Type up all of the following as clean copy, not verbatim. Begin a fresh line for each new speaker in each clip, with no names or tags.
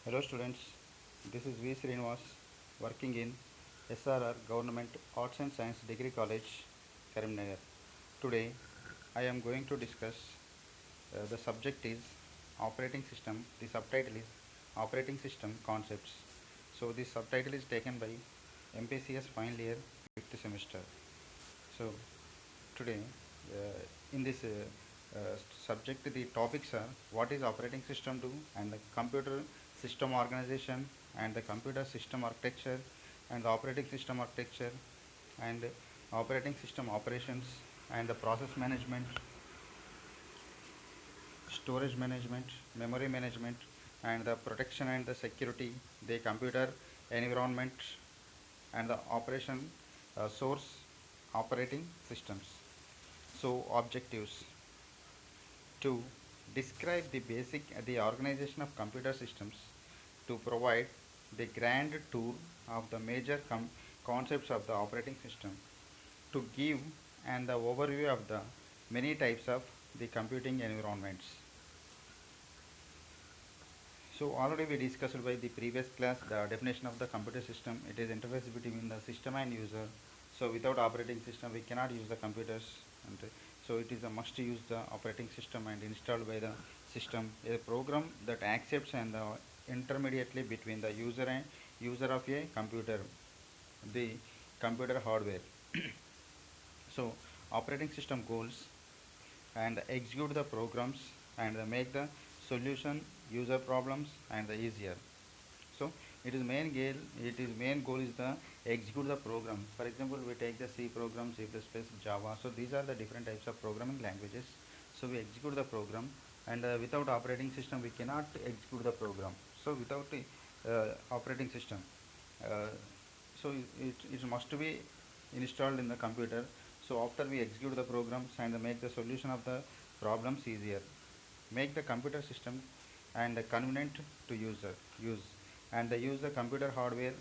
Hello students, this is V. Srinivas working in SRR Government Arts and Science Degree College, Karimnagar. Today I am going to discuss the subject is operating system. The subtitle is operating system concepts. So this subtitle is taken by MPCS final year 5th semester. So today in this subject the topics are what is operating system do and the computer system organization and the computer system architecture and the operating system architecture and operating system operations and the process management, storage management, memory management and the protection and the security, the computer environment and the operation source operating systems. So objectives: to describe the basic the organization of computer systems, to provide the grand tour of the major concepts of the operating system, to give and the overview of the many types of the computing environments. So already we discussed by the previous class the definition of the computer system. It is interface between the system and user. So without operating system we cannot use the computers, and so it is a must to use the operating system and installed by the system a program that accepts and intermediately between the user of a computer, the computer hardware. So operating system goals and execute the programs and make the solution user problems and the easier. So main goal is the execute the program. For example, we take the C program, C++, Java. So these are the different types of programming languages. So we execute the program, and without operating system we cannot execute the program. So without the operating system, uh, so it must be installed in the computer. So after we execute the programs and make the solution of the problems easier, make the computer system and convenient to use, and use the computer hardware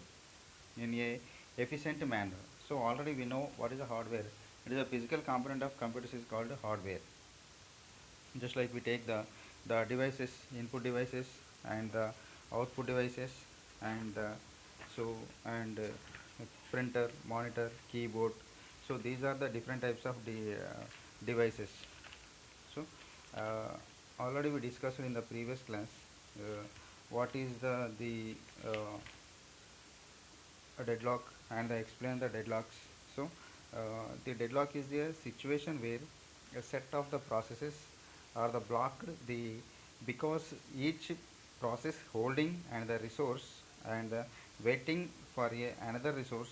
in a efficient manner. So already we know what is a hardware. It is a physical component of computers is called hardware. Just like we take the devices, input devices and the output devices, and so and printer, monitor, keyboard. So these are the different types of the devices. So already we discussed in the previous class what is the a deadlock, and I explain the deadlocks. So the deadlock is a situation where a set of the processes are the blocked the because each process holding and the resource and waiting for another resource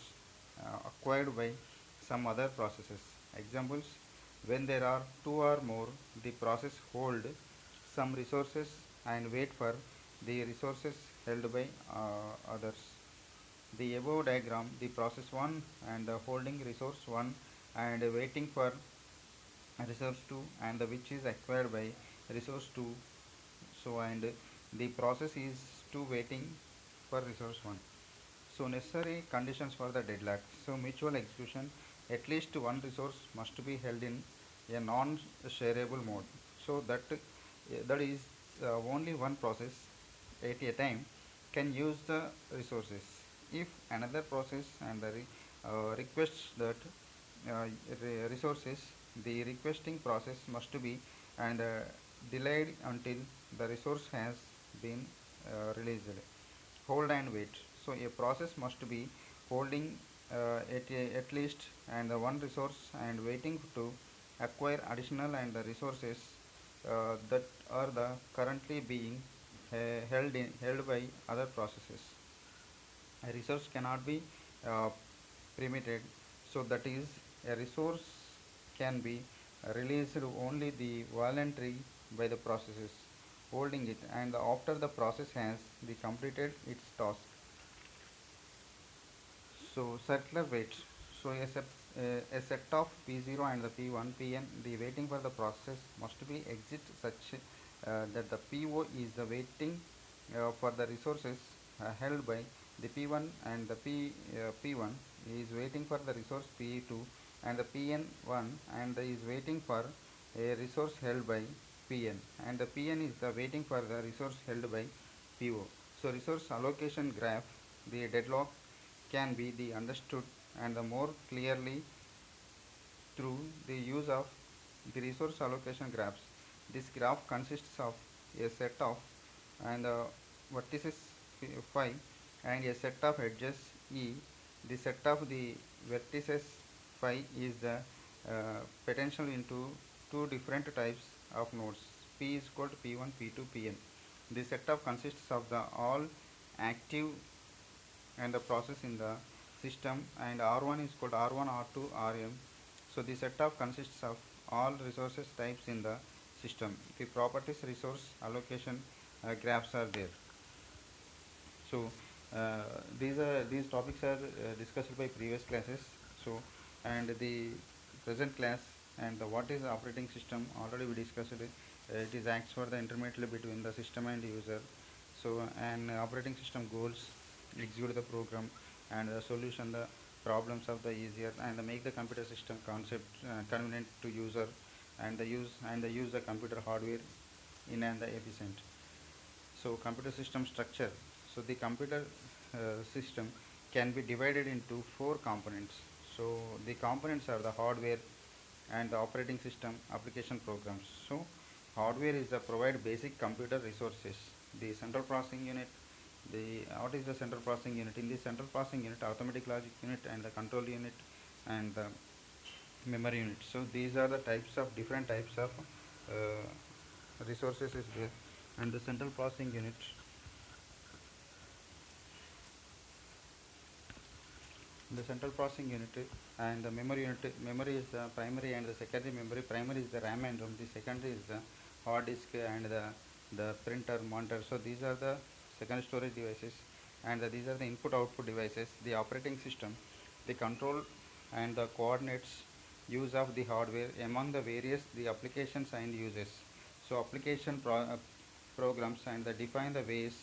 acquired by some other processes. Examples: when there are two or more, the process hold some resources and wait for the resources held by others. The above diagram, the process 1 and holding resource 1 and waiting for resource 2, and which is acquired by resource 2. So and the process is 2 waiting for resource 1. So necessary conditions for the deadlock. So mutual execution, at least one resource must be held in a non-shareable mode. So that is only one process at a time can use the resources. If another process and requests that resources, the requesting process must be and delayed until the resource has been released. Hold and wait. So a process must be holding at least and one resource and waiting to acquire additional and the resources that are the currently being held by other processes. A resource cannot be uh, permitted, so that is a resource can be released only the voluntary by the processes holding it, and after the process has the completed its task. So circular wait. So a set of P0 and the P1, Pn, the waiting for the process must be exit such that the PO is the waiting for the resources held by the P1, and the P1 is waiting for the resource P2, and the Pn1 and is waiting for a resource held by Pn, and the Pn is the waiting for the resource held by PO. So resource allocation graph, the deadlock can be the understood and the more clearly through the use of the resource allocation graphs. This graph consists of a set of and vertices phi and a set of edges E. The set of the vertices phi is the potential into two different types of nodes. P is equal to P1, P2, Pn. The set of consists of the all active and the process in the system, and R1 is called R1, R2, Rm. So the set of consists of all resources types in the system. The properties resource allocation graphs are there. So uh, these topics are discussed by previous classes. So and the present class and what is the operating system already we discussed. It is acts for the intermediary between the system and user. So an operating system goals execute the program and solution the problems of the easier and make the computer system concept convenient to user and the use the computer hardware in and the efficient. So computer system structure. So the computer system can be divided into four components. So the components are the hardware and the operating system application programs. So hardware is the provide basic computer resources. The central processing unit. The what is the central processing unit? In the central processing unit, arithmetic logic unit and the control unit and the memory unit. So these are the types of different types of resources is there, and the central processing unit. The central processing unit and the memory unit. Memory is the primary and the secondary memory. Primary is the RAM and ROM. The secondary is the hard disk and the printer monitor. So these are the second storage devices, and these are the input output devices. The operating system, the control and the coordinates use of the hardware among the various the applications and uses. So application programs and define the ways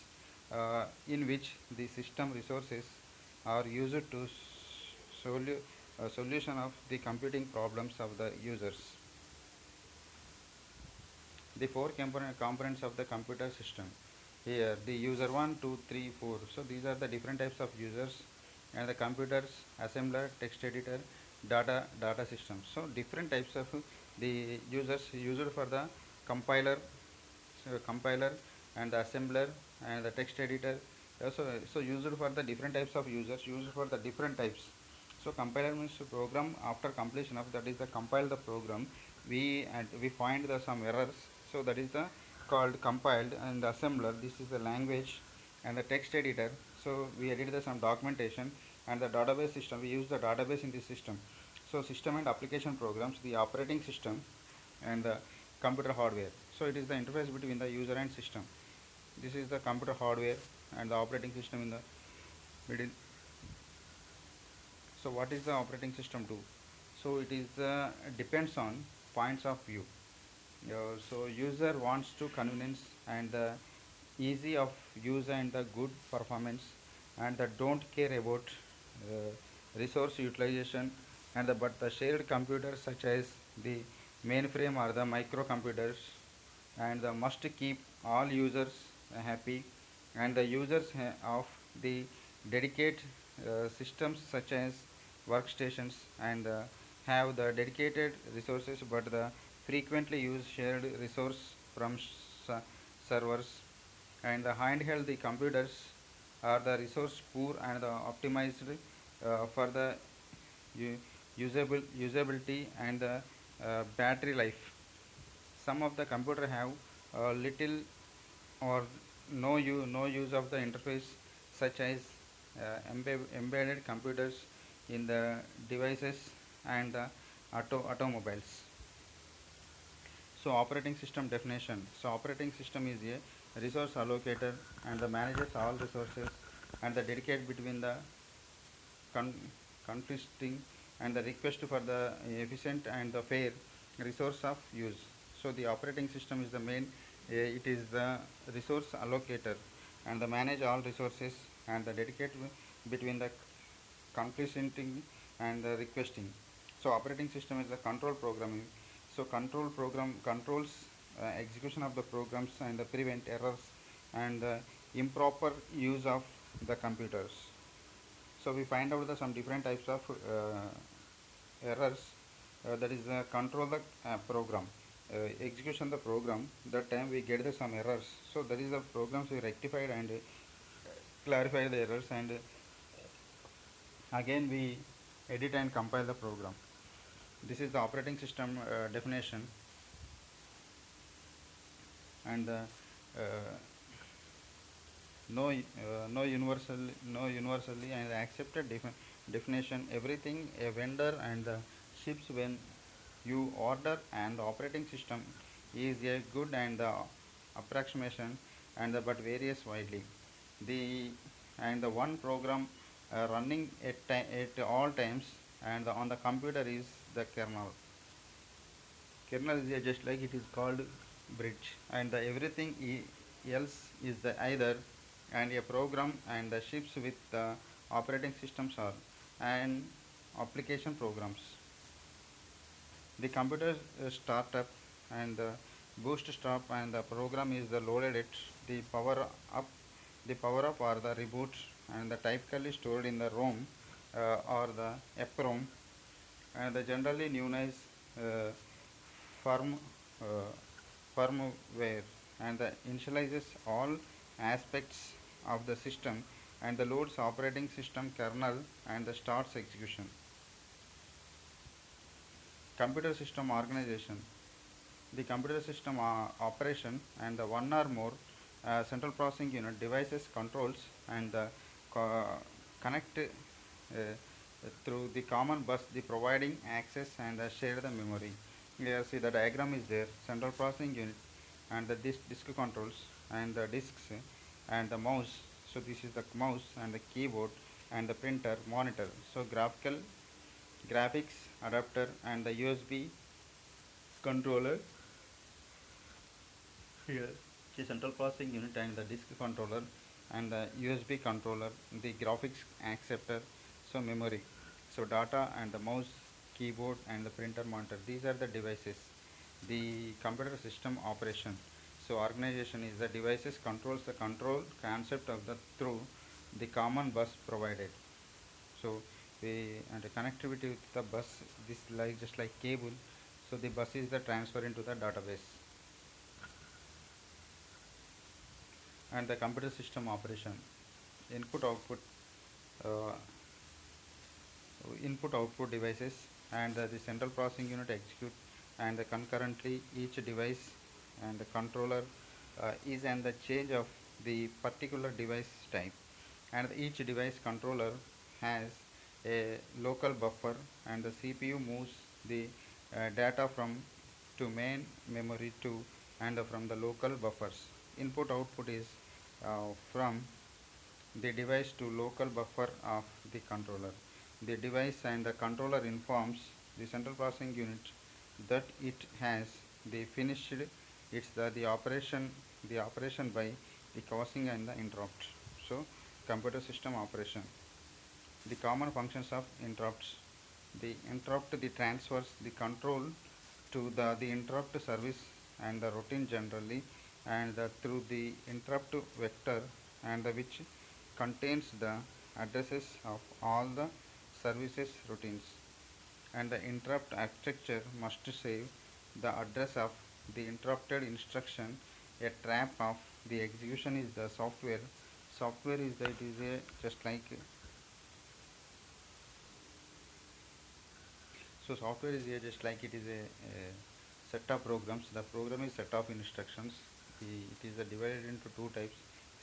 in which the system resources are used to solution of the computing problems of the users. The four components of the computer system. Here the user 1, 2, 3, 4. So these are the different types of users and the computers, assembler, text editor, data system. So different types of the users used for the compiler, compiler and the assembler and the text editor. So used for the different types of users, used for the different types. So compiler means program after completion of that is the compile the program. We find the some errors. So that is the called compiled, and the assembler. This is the language and the text editor. So we edit the some documentation, and the database system. We use the database in this system. So system and application programs, the operating system and the computer hardware. So it is the interface between the user and system. This is the computer hardware and the operating system in the middle. So what is the operating system do? So it is depends on points of view. So user wants to convenience and the easy of use and the good performance, and the don't care about resource utilization and but the shared computers such as the mainframe or the microcomputers, and the must keep all users happy, and the users of the dedicate systems such as workstations and have the dedicated resources but the frequently use shared resource from servers, and the handheld the computers are the resource poor and the optimized for the usability and the battery life. Some of the computer have little or no use of the interface, such as embedded computers in the devices and the automobiles. So operating system definition. So operating system is a resource allocator and the manages all resources and the dedicate between the con- conflicting and the request for the efficient and the fair resource of use. So the operating system is the main, it is the resource allocator and the manage all resources and the dedicate between the conflicting and the requesting. So operating system is the control programming. So control program controls execution of the programs and prevent errors and improper use of the computers. So we find out the some different types of errors, that is control the program, execution the program, that time we get the some errors, so that is the programs we rectified and clarify the errors, and again we edit and compile the program. This is the operating system definition. And uh, no universally and accepted definition, everything a vendor and ships when you order, and the operating system is a good and the approximation, and but varies widely. The and the one program running at all times, and on the computer is the kernel. Kernel is just like it is called bridge, and the everything else is the either and a program and the ships with the operating systems are and application programs. The computer startup and the bootstrap and the program is the loaded it, the up the power up or the reboot, and the typically stored in the ROM or the EPROM, and the generally known as uh, firm uh, firmware, and the initializes all aspects of the system, and the loads operating system kernel and the starts execution. Computer system organization. The computer system operation and the one or more central processing unit devices controls and connect through the common bus, the providing access and share the memory. Here see the diagram is there, central processing unit and the disk controls and the disks and the mouse. So this is the mouse and the keyboard and the printer monitor. So graphics adapter and the USB controller here. The central processing unit and the disk controller and the USB controller, the graphics acceptor, so memory, so data and the mouse, keyboard and the printer monitor. These are the devices. The computer system operation. So organization is the devices controls the control concept of the through the common bus provided. So we and the connectivity with the bus, this like just like cable. So the bus is the transfer into the database. And the computer system operation, input output uh, input output devices, and the central processing unit execute and concurrently each device and the controller is and the change of the particular device type, and each device controller has a local buffer, and the CPU moves the data from to main memory to and from the local buffers. Input output is from the device to local buffer of the controller. The device and the controller informs the central processing unit that it has the finished the operation by the causing and the interrupt. So computer system operation. The common functions of interrupts. The interrupt the transfers the control to the interrupt service and the routine generally, and through the interrupt vector, and which contains the addresses of all the services routines, and the interrupt architecture must save the address of the interrupted instruction. A trap of the execution is the software is that is a just like so software is here just like it is a set of programs. The program is set of instructions. It is divided into two types: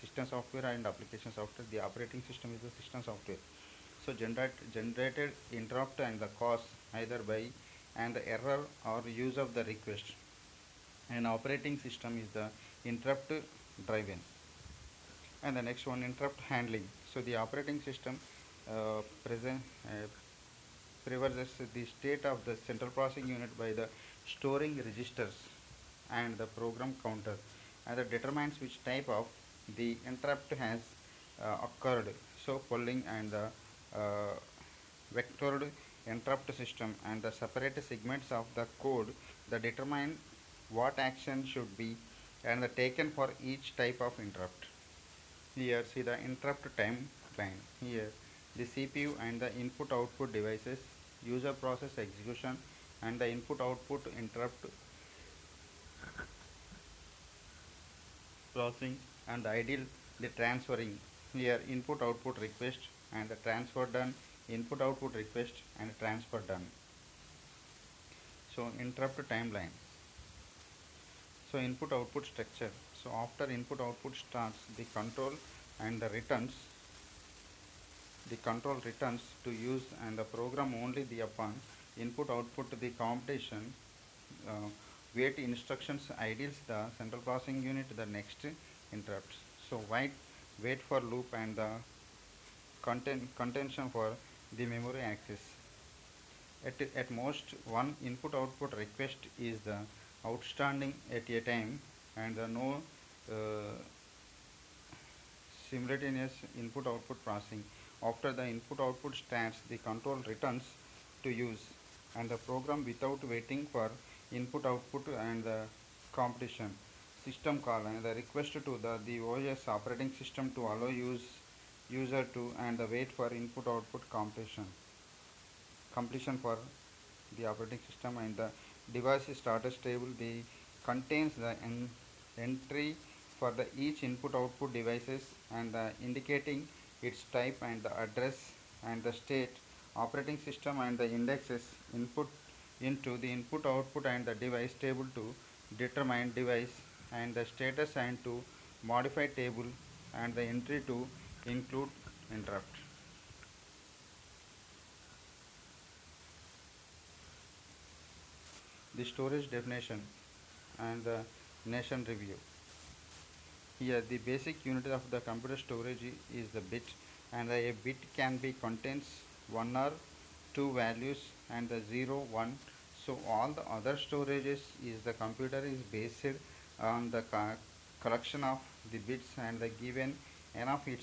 system software and application software. The operating system is the system software. So generated interrupt and the cause either by and the error or use of the request. And operating system is the interrupt driven. And the next one, interrupt handling. So the operating system present preserves the state of the central processing unit by the storing registers and the program counter, and that determines which type of the interrupt has occurred. So polling and the uh, vectored interrupt system and the separate segments of the code that determine what action should be and the taken for each type of interrupt. Here see the interrupt timeline. Here the CPU and the input output devices, user process execution and the input output interrupt processing and ideal the transferring. Here input output request and the transfer done, input output request and transfer done. So interrupt timeline. So input output structure. So after input output starts, and the returns the control returns to use and the program only the upon input output the computation, uh, wait instructions ideals the central processing unit the next interrupts. So wait for loop and the contention for the memory access. At most one input output request is the outstanding at a time and the no uh, simultaneous input output processing. After the input output starts, the control returns to use and the program without waiting for input output and the competition. System call and the request to the OS operating system to allow user to and the wait for input output completion for the operating system and the device status table the contains the entry for the each input output devices and the indicating its type and the address and the state operating system and the indexes input into the input output and the device table to determine device and the status and to modify table and the entry to include interrupt. The storage definition and the nation review. Here the basic unit of the computer storage is the bit and a bit can be contains one or two values and the 0 1. So all the other storages is the computer is based on the collection of the bits and the given enough it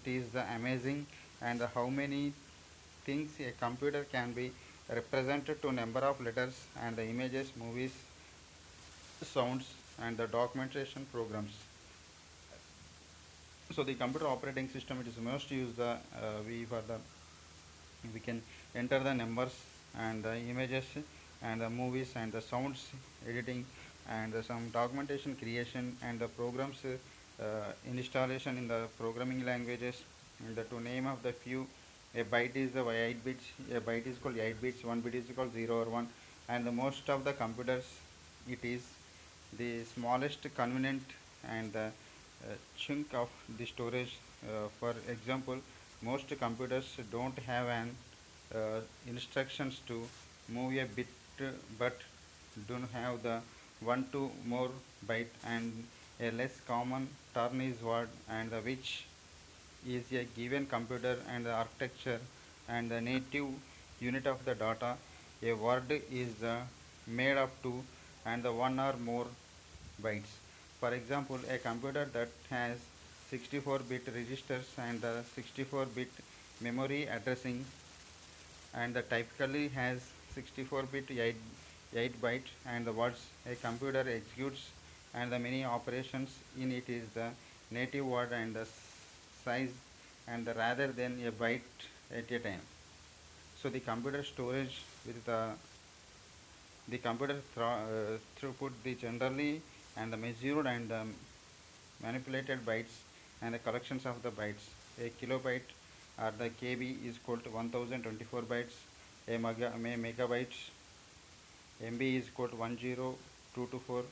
is the amazing and the how many things a computer can be represented to number of letters and the images movies sounds and the documentation programs. So the computer operating system it is most used the we for the we can enter the numbers and the images and the movies and the sounds editing and some documentation creation and the programs installation in the programming languages and the to name of the few. A byte is the 8 bits, a byte is called 8 bits, 1 bit is called 0 or 1 and the most of the computers it is the smallest convenient and the chunk of the storage. For example, most computers don't have an instructions to move a bit but don't have the one to more byte and a less common term is word and the which is a given computer and the architecture and the native unit of the data. A word is made up to and the one or more bytes. For example, a computer that has 64-bit registers and 64-bit memory addressing and the typically has 64-bit 8 byte and the words a computer executes and the many operations in it is the native word and the size and the rather than a byte at a time. So the computer storage with the computer throughput the generally and the measured and manipulated bytes and the collections of the bytes. A kilobyte or the KB is equal to 1024 bytes. A megabyte MB is equal to 10224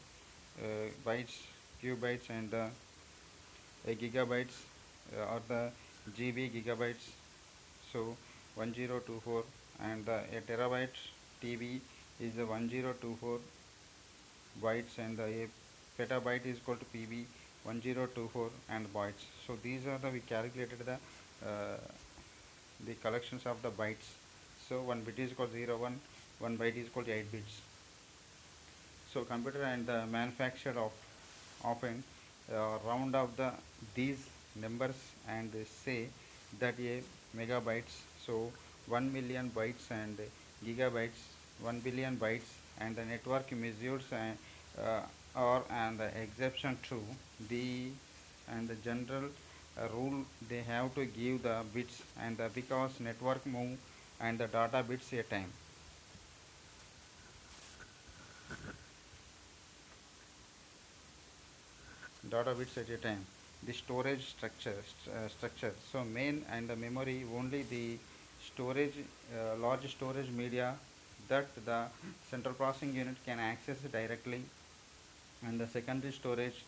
bytes, qbytes and a gigabytes or the GB gigabytes. So 1024 and a terabyte TB is the 1024 bytes and a petabyte is equal to PB 1024 and bytes. So these are we calculated the collections of the bytes. So one bit is equal to 0 1, one byte is equal to 8 bits. So computer and the manufacturer of often round of the these numbers and they say that a megabytes. So 1 million bytes and gigabytes 1 billion bytes and the network measures or and the exception to the and the general rule they have to give the bits and the because network move and the data bits a time. Data bits at a time. The storage structure. So main and the memory only the storage, large storage media that the central processing unit can access directly, and the secondary storage,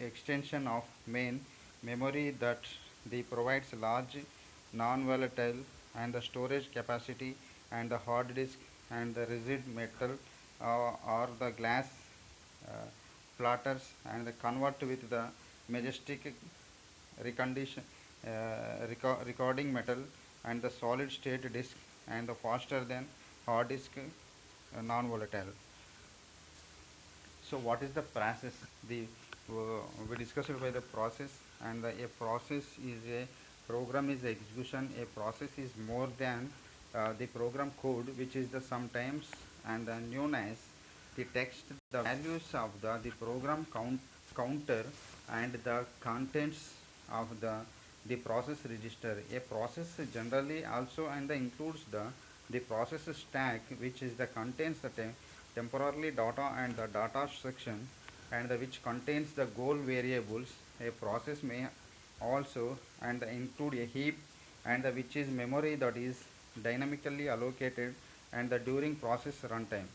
extension of main memory that the provides large non-volatile and the storage capacity, and the hard disk and the rigid metal, or the glass, uh, platters, and the convert with the majestic recondition, recording metal, and the solid state disk, and the faster than hard disk, non-volatile. So what is the process? The we discussed by the process, and a process is a program is execution. A process is more than the program code, which is the sometimes and known as the text, the values of the program counter, and the contents of the process register. A process generally also and includes the process stack, which is the contains the temporarily data and the data section, and which contains the goal variables. A process may also and include a heap, and which is memory that is dynamically allocated and during process runtime.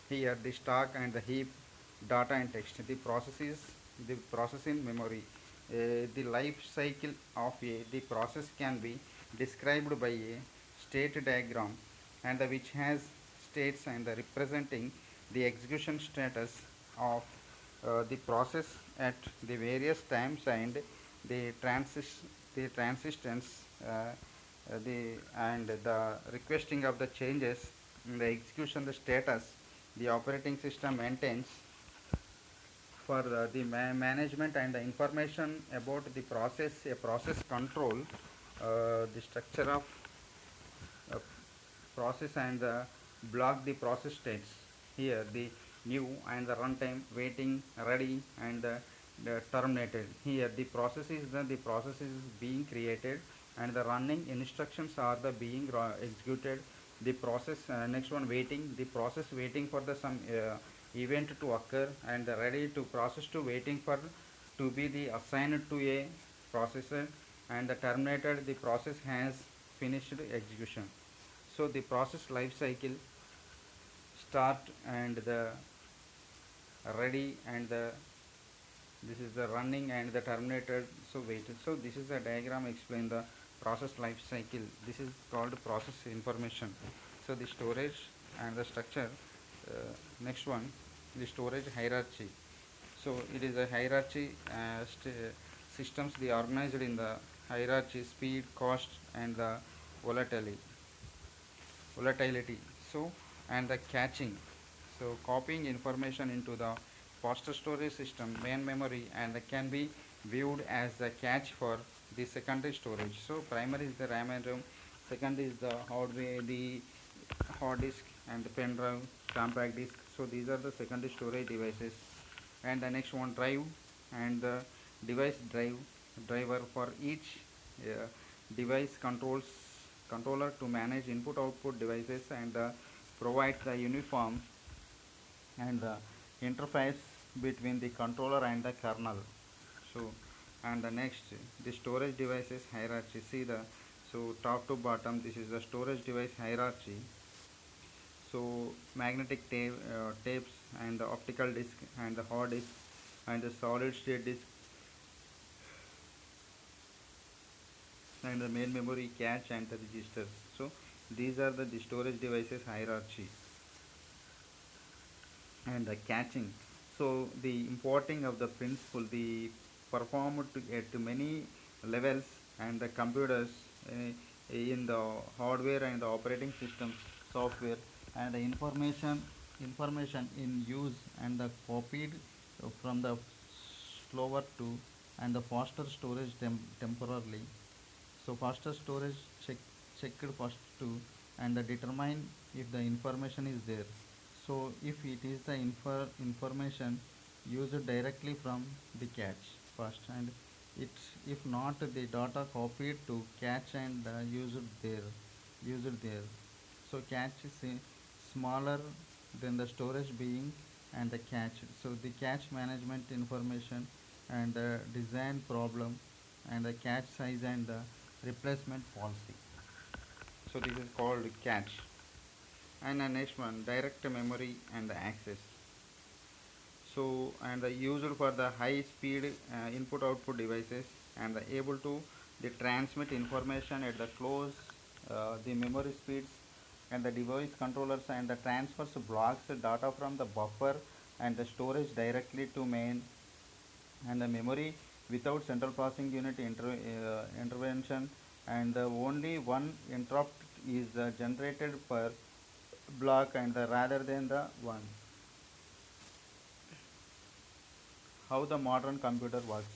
Here the stack and the heap, data and text. The process is the process in memory. The life cycle of the process can be described by a state diagram, and which has states and representing the execution status of the process at the various times, and the transistence, the and the requesting of the changes in the execution the status the operating system maintains for the management and the information about the process. A process control the structure of uh, process, and block the process states. Here the new and the runtime, waiting, ready, and the terminated. Here the process is the process is being created, and the running instructions are the being executed. The process, next one, waiting, the process waiting for the some event to occur, and the ready to process to waiting for to be the assigned to a processor, and the terminated the process has finished execution. So the process life cycle start and the ready, and the this is the running and the terminated, so waited. So this is a diagram explain the process life cycle. This is called process information. So the storage and the structure, uh, next one, the storage hierarchy. So it is a hierarchy, systems they organized in the hierarchy, speed, cost, and the volatility volatility. So and the caching, so copying information into the faster storage system main memory, and can be viewed as the cache for the secondary storage. So primary is the RAM and ROM, second is the hardware, the hard disk, and the pen drive, compact disk. So these are the secondary storage devices. And the next one, drive, and the device driver for each uh, device controller to manage input output devices, and provide the uniform and the interface between the controller and the kernel. So and the next, the storage devices hierarchy. See the, so top to bottom, this is the storage device hierarchy. So magnetic tapes, and the optical disk, and the hard disk, and the solid state disk, and the main memory, cache, and the registers. So these are the storage devices hierarchy. And the catching, so the importing of the principle the performed at many levels, and the computers, in the hardware and the operating system software, and the information in use, and the copied from the slower to and the faster storage temporarily. So faster storage checked first to, and determine if the information is there. So if it is the information used directly from the cache first, and It, if not, the data copied to cache and used there. So cache is smaller than the storage being and the cache. So the cache management information and the design problem and the cache size and the replacement policy. So this is called cache. And the next one, direct memory and the access. So and used for the high speed input output devices and able to the transmit information at the close the memory speeds and the device controllers and the transfers blocks data from the buffer and the storage directly to main and the memory without central processing unit intervention, and only one interrupt is generated per block and rather than the one. How the modern computer works.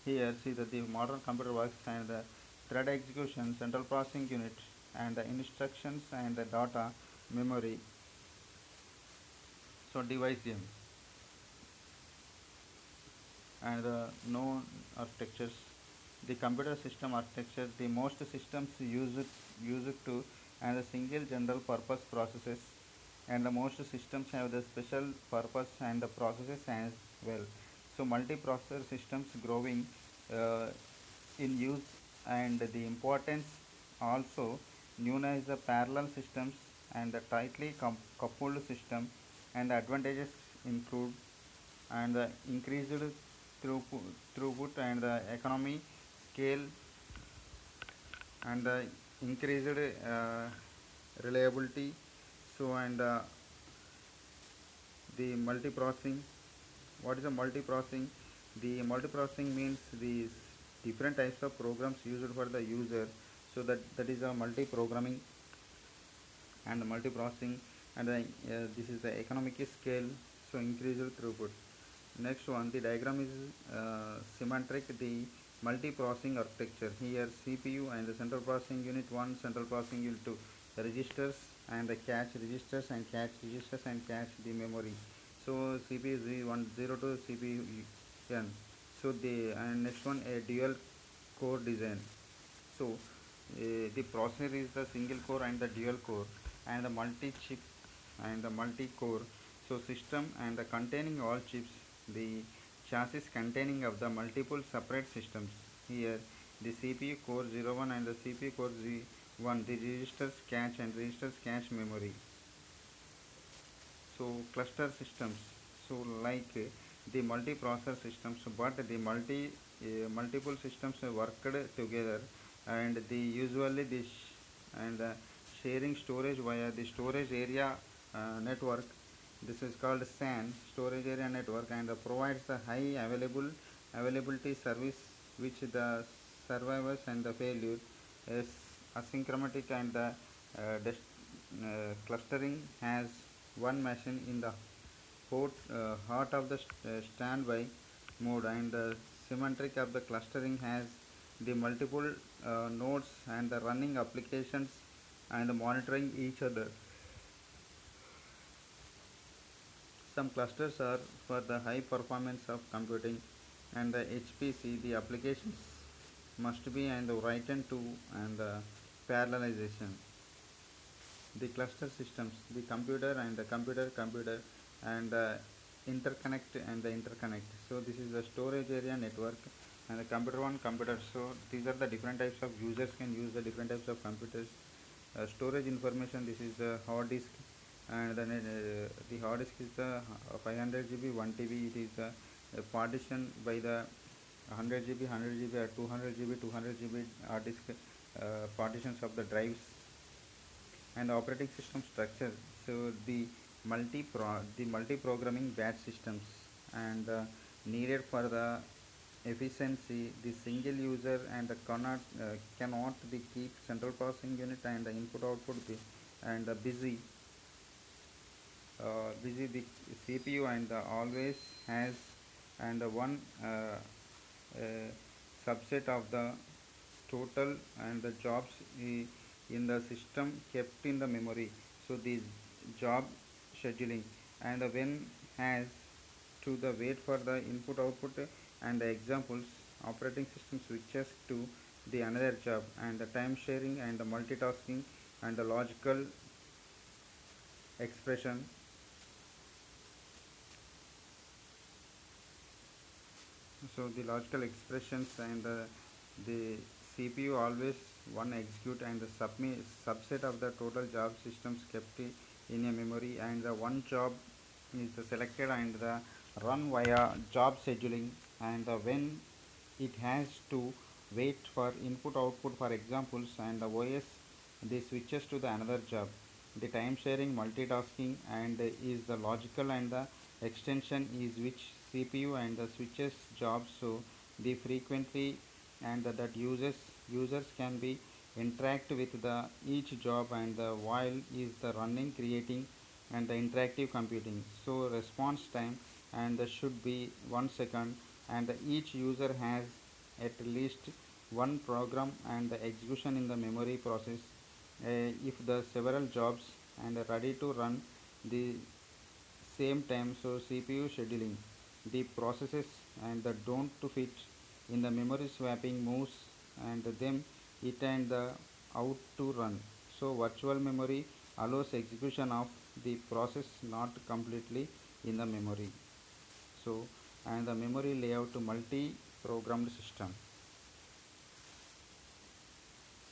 Here, see that the modern computer works and the thread execution, central processing unit, and the instructions and the data memory. So device game and the known architectures. The computer system architecture, the most systems use it to and the single general purpose processes, and the most systems have the special purpose and the processes as well. So multiprocessor systems growing uh, in use, and the importance also known as the parallel systems and the tightly coupled system, and the advantages include and the increased throughput and the economy scale and the increased reliability. So and the multiprocessing. What is a multiprocessing? The multiprocessing means these different types of programs used for the user. So that is a multi-programming and multiprocessing, and this is the economic scale. So increased throughput. Next one, the diagram is symmetric, the multiprocessing architecture. Here CPU and the central processing unit 1, central processing unit 2, the registers and the cache registers and cache the memory. So CPU is 102 CPU n. So the and next one, a dual core design. So the processor is the single core and the dual core and the multi chip and the multi core. So system and the containing all chips, the chassis containing of the multiple separate systems. Here the CPU core 01 and the CPU core Z1, the registers cache and registers cache memory. So cluster systems, so like the multiprocessor systems, but the multiple systems worked together, and the usually and sharing storage via the storage area network. This is called SAN, storage area network, and provides a high availability service which the survivors and the failure is asynchromatic, and the clustering has one machine in the heart of the standby mode, and the symmetric of the clustering has the multiple nodes and the running applications and monitoring each other. Some clusters are for the high performance of computing, and the HPC, the applications must be and written to and parallelization. The cluster systems, the computer and interconnect and the interconnect. So this is the storage area network and the computer one computer. So these are the different types of users can use the different types of computers. Storage information, this is the hard disk, and then the hard disk is the 500 GB 1 TB. It is partition by the 100 GB 100 GB or 200 GB 200 GB hard disk partitions of the drives. And operating system structure, so the multi programming batch systems, and needed for the efficiency, the single user and the cannot the keep central processing unit and the input output and busy the CPU, and always has and one uh, subset of the total and the jobs in the system kept in the memory. So the job scheduling, and when has to the wait for the input output and the examples operating system switches to the another job, and the time sharing and the multitasking and the logical expression. So the logical expressions and the CPU always one execute, and the subset of the total job systems kept in a memory, and the one job is the selected and the run via job scheduling, and when it has to wait for input output for examples, and the OS the switches to the another job. The time sharing multitasking and is the logical, and the extension is which CPU and the switches jobs, so the frequently, and that users can be interact with the each job, and the while is the running creating and the interactive computing. So response time and should be 1 second, and each user has at least one program and the execution in the memory process. If the several jobs and are ready to run the same time, so CPU scheduling the processes and the don't to fit in the memory swapping moves, and them it and the out to run. So virtual memory allows execution of the process not completely in the memory. So and the memory layout multi programmed system.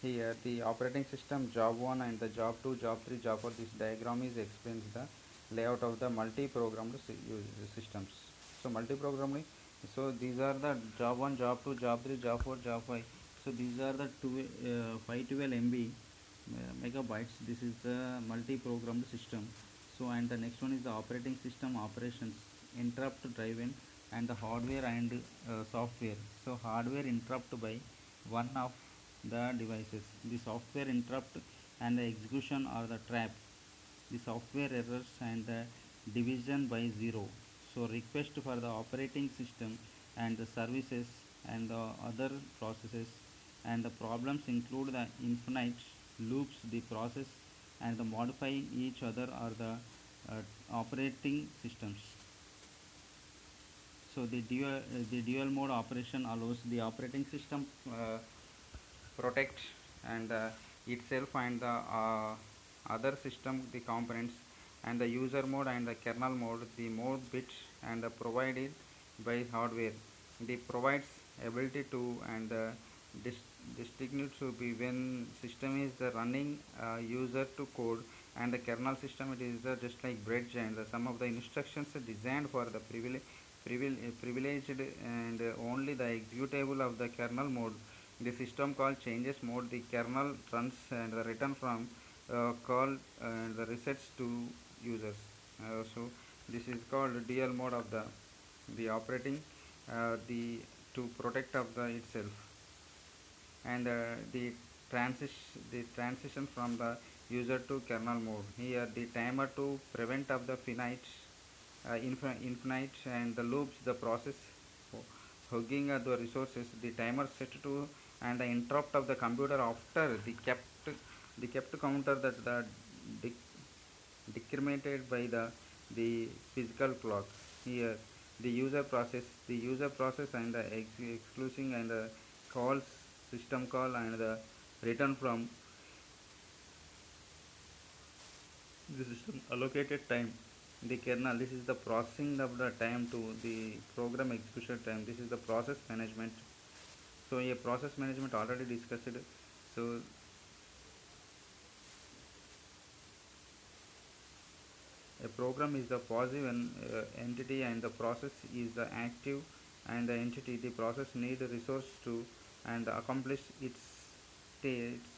Here the operating system job 1 and the job 2, job 3, job 4. This diagram is explains the layout of the multi-programmed systems. So multi-programmed. So these are the job 1, job 2, job 3, job 4, job 5. So these are the 512 MB megabytes. This is the multi-programmed system. So and the next one is the operating system operations, interrupt driven, and the hardware and software. So hardware interrupt by one of the devices. The software interrupt and the execution or the trap. The software errors and the division by zero. So request for the operating system and the services and the other processes, and the problems include the infinite loops, the process and the modifying each other or the operating systems. So the dual mode operation allows the operating system protect and itself and the other system the components, and the user mode and the kernel mode the mode bits and provided by hardware. The provides ability to and distinguish to be when system is the running user to code, and the kernel system it is just like bridge, and some of the instructions are designed for the privileged and only the executable of the kernel mode. The system call changes mode, the kernel runs and the return from call and the resets to users. So this is called dual mode of the operating the to protect of the itself, and the transition from the user to kernel mode. Here the timer to prevent of the infinite and the loops the process hugging the resources. The timer set to and the interrupt of the computer after the kept counter that the decremented by the physical clock. Here the user process and the excluding and the calls system call and the return from the system allocated time. The kernel, this is the processing of the time to the program execution time. This is the process management. So a process management already discussed. So a program is the passive entity, and the process is the active and the entity. The process need resource to and accomplish its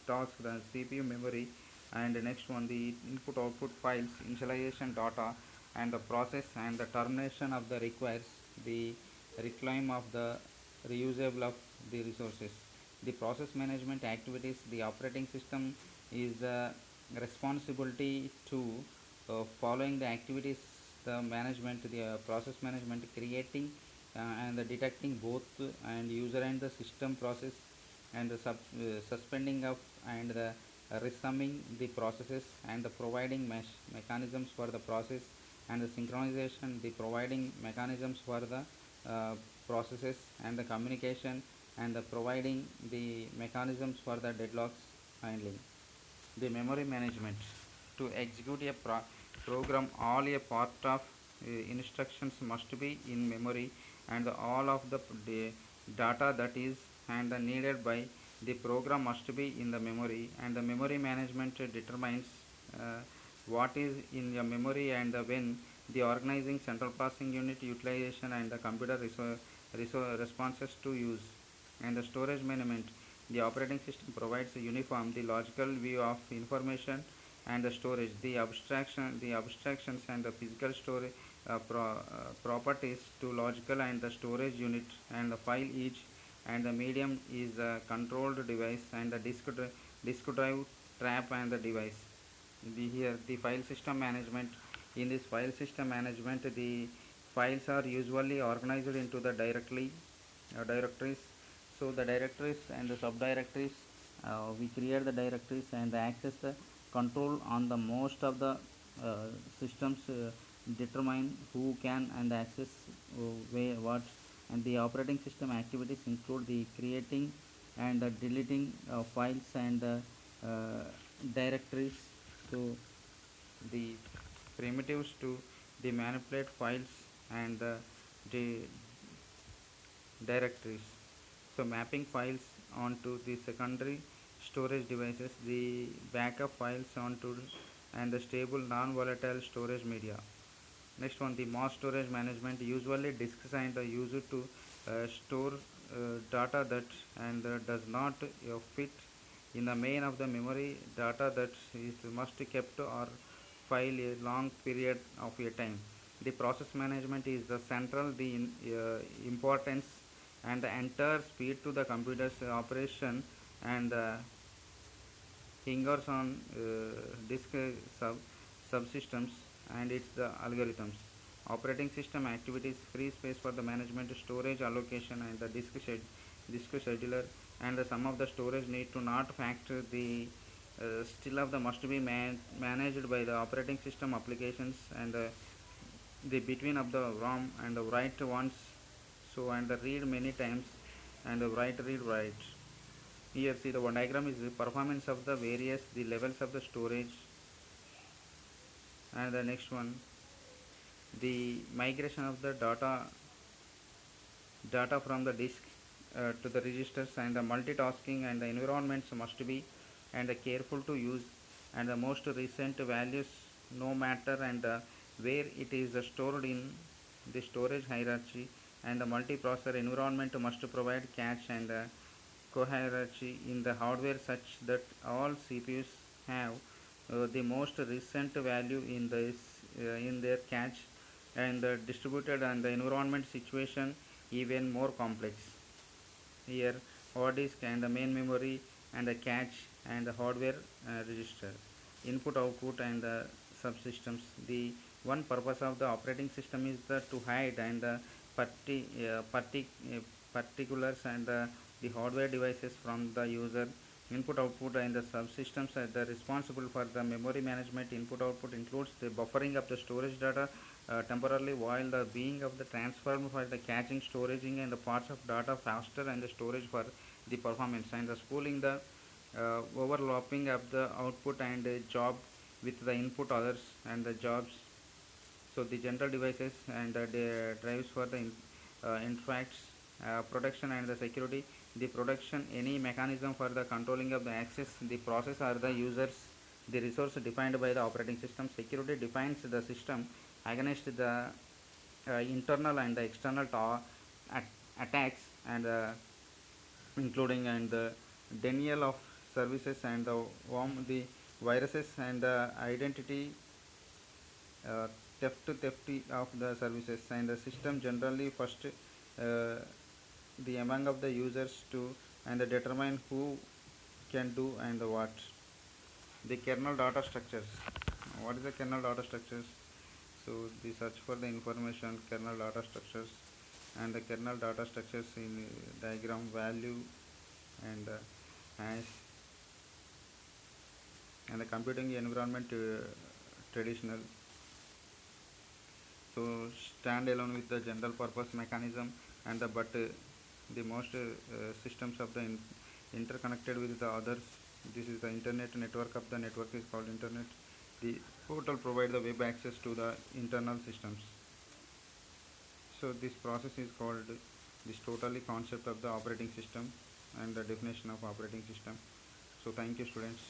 task. The CPU memory, and the next one the input output files, initialization data, and the process and the termination of the requires the reclaim of the reusable of the resources. The process management activities, the operating system is responsibility to following the activities, the management, the process management, creating and the detecting both and user and the system process, and the suspending of and the resumming the processes, and the providing mechanisms for the process, and the synchronization the providing mechanisms for the processes and the communication and the providing the mechanisms for the deadlocks handling. The memory management to execute a program, all a part of instructions must be in memory, and all of the data that is and needed by the program must be in the memory, and the memory management determines uh, what is in your memory and when the organizing central processing unit utilization and the computer responses to use. And the storage management, the operating system provides a uniform the logical view of information and the storage, the abstractions and the physical storage properties to logical and the storage unit and the file each, and the medium is a controlled device and the disk drive trap and the device. Here the file system management. In this file system management, the files are usually organized into the directories. So the directories and the subdirectories, we create the directories and the access the control on the most of the systems determine who can and access where what. And the operating system activities include the creating and deleting files and directories. So the primitives to the manipulate files and the directories. So mapping files onto the secondary storage devices, the backup files onto and the stable non-volatile storage media. Next one, the mass storage management. Usually disks and are used to store data that and does not fit in the main of the memory. Data that is must kept or file a long period of a time. The process management is the central the importance and the entire speed to the computer's operation and hingers on disk subsystems and its the algorithms. Operating system activities, free space for the management, storage allocation, and the disk scheduler, and the sum of the storage need to not factor the still of the must be managed by the operating system applications and the between of the ROM and the write once, so and the read many times and the write. Here see the one diagram is the performance of the various the levels of the storage. And the next one, the migration of the data from the disk to the registers, and the multitasking and the environments must be and careful to use, and the most recent values no matter and where it is stored in the storage hierarchy, and the multiprocessor environment must provide cache and cohierarchy in the hardware such that all CPUs have the most recent value in their cache, and the distributed and the environment situation even more complex. Here hard disk and the main memory and the cache and the hardware register, input output and the subsystems. The one purpose of the operating system is to hide and the particulars and the hardware devices from the user. Input output and the subsystems are the responsible for the memory management. Input output includes the buffering of the storage data temporarily, while the being of the transform for the caching, storaging and the parts of data faster, and the storage for the performance, and the spooling the overlapping of the output and job with the input others and the jobs. So the general devices and the drives for the infracts protection and the security. The protection, any mechanism for the controlling of the access, the process or the users, the resource defined by the operating system. Security defines the system against the internal and the external attacks, and including and the denial of services and the viruses and the identity uh, theft of the services, and the system generally first the among of the users to and determine who can do and what. The kernel data structures. What is the kernel data structures? So the search for the information kernel data structures, and the kernel data structures in diagram value and hash, and the computing environment traditional. So stand alone with the general purpose mechanism and the most systems of the interconnected with the others. This is the internet network of the network is called internet. The portal provide the web access to the internal systems. So this process is called this totally concept of the operating system and the definition of operating system. So thank you students.